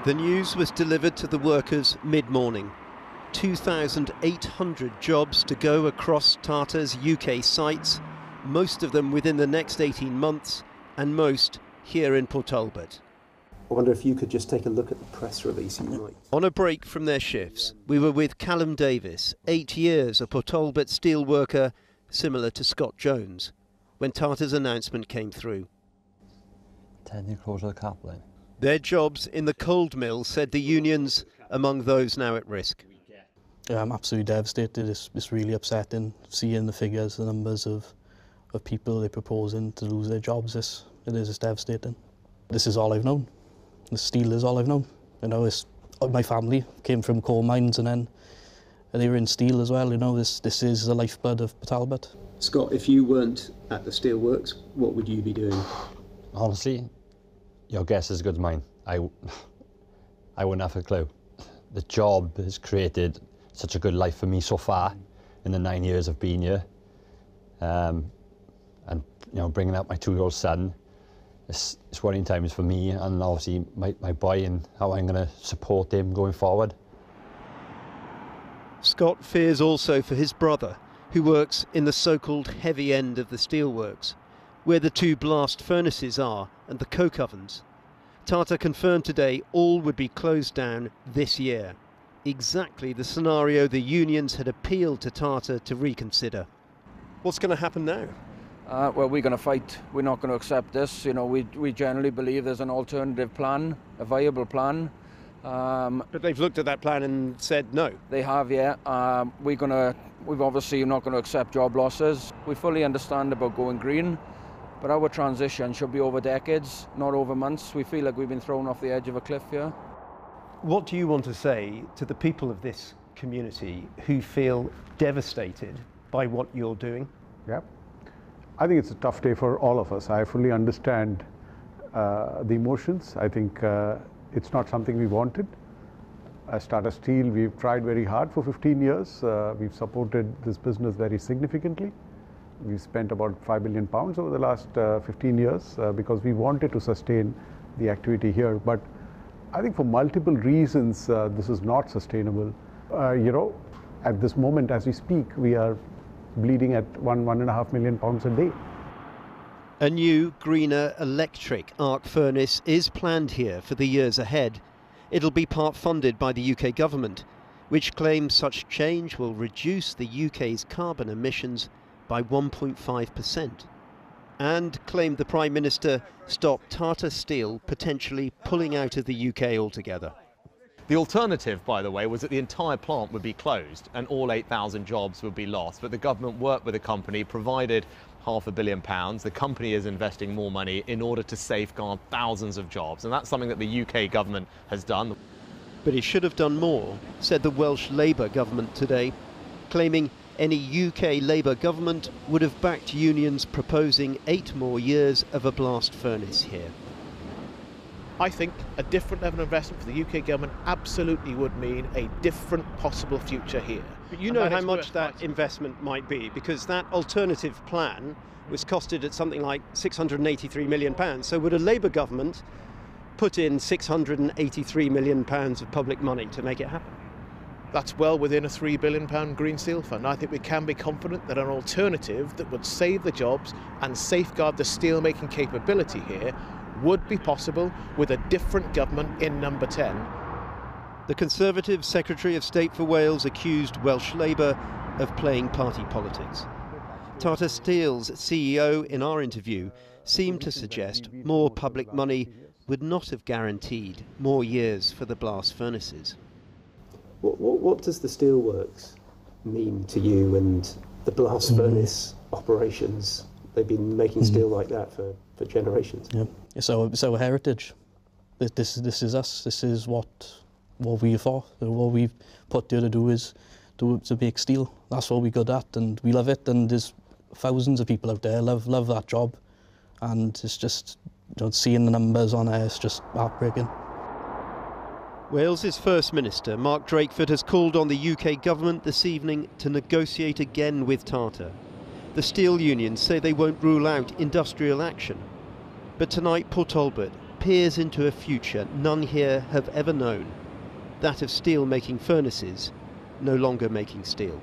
The news was delivered to the workers mid-morning. 2,800 jobs to go across Tata's UK sites, most of them within the next 18 months, and most here in Port Talbot. I wonder if you could just take a look at the press release. You might. On a break from their shifts, we were with Callum Davis, 8 years a Port Talbot steel worker, similar to Scott Jones, when Tata's announcement came through. 10-year closure of the cap line. Their jobs in the cold mill, said the unions, among those now at risk. Yeah, I'm absolutely devastated. It's really upsetting seeing the figures, the numbers of people they're proposing to lose their jobs. It's devastating. This is all I've known. The steel is all I've known. You know, my family came from coal mines and then they were in steel as well. You know, this is the lifeblood of Port Talbot. Scott, if you weren't at the steelworks, what would you be doing? Honestly, your guess is as good as mine. I wouldn't have a clue. The job has created such a good life for me so far in the 9 years I've been here. And you know, bringing up my 2-year-old son, it's worrying times for me and obviously my boy and how I'm going to support him going forward. Scott fears also for his brother, who works in the so-called heavy end of the steelworks, where the 2 blast furnaces are and the coke ovens. Tata confirmed today all would be closed down this year. Exactly the scenario the unions had appealed to Tata to reconsider. What's going to happen now? Well, we're going to fight. We're not going to accept this. You know, we generally believe there's an alternative plan, a viable plan. But they've looked at that plan and said no. They have, yeah. We've obviously not going to accept job losses. We fully understand about going green, but our transition should be over decades, not over months. We feel like we've been thrown off the edge of a cliff here. What do you want to say to the people of this community who feel devastated by what you're doing? Yeah, I think it's a tough day for all of us. I fully understand the emotions. I think it's not something we wanted. As Tata Steel, we've tried very hard for 15 years. We've supported this business very significantly. We've spent about £5 billion over the last 15 years because we wanted to sustain the activity here. But I think for multiple reasons, this is not sustainable. You know, at this moment, as we speak, we are bleeding at £1.5 million a day. A new, greener electric arc furnace is planned here for the years ahead. It'll be part funded by the UK government, which claims such change will reduce the UK's carbon emissions by 1.5%. And claimed the Prime Minister stop Tata Steel potentially pulling out of the UK altogether. The alternative, by the way, was that the entire plant would be closed and all 8,000 jobs would be lost. But the government worked with the company, provided £500 million. The company is investing more money in order to safeguard thousands of jobs. And that's something that the UK government has done. But it should have done more, said the Welsh Labour government today, claiming any UK Labour government would have backed unions proposing 8 more years of a blast furnace here. I think a different level of investment for the UK government absolutely would mean a different possible future here. But you know how much that investment might be, because that alternative plan was costed at something like £683 million. So would a Labour government put in £683 million of public money to make it happen? That's well within a £3 billion Green Steel Fund. I think we can be confident that an alternative that would save the jobs and safeguard the steel-making capability here would be possible with a different government in number 10. The Conservative Secretary of State for Wales accused Welsh Labour of playing party politics. Tata Steel's CEO, in our interview, seemed to suggest more public money would not have guaranteed more years for the blast furnaces. What does the steelworks mean to you and the blast furnace operations? They've been making steel like that for generations. Yeah, it's our heritage. This is us. This is what we for. What we've put there to do is to make steel. That's what we're good at, and we love it. And there's thousands of people out there love that job, and it's just, you know, seeing the numbers on it, it's just heartbreaking. Wales's First Minister, Mark Drakeford, has called on the UK government this evening to negotiate again with Tata. The steel unions say they won't rule out industrial action. But tonight, Port Talbot peers into a future none here have ever known, that of steel-making furnaces no longer making steel.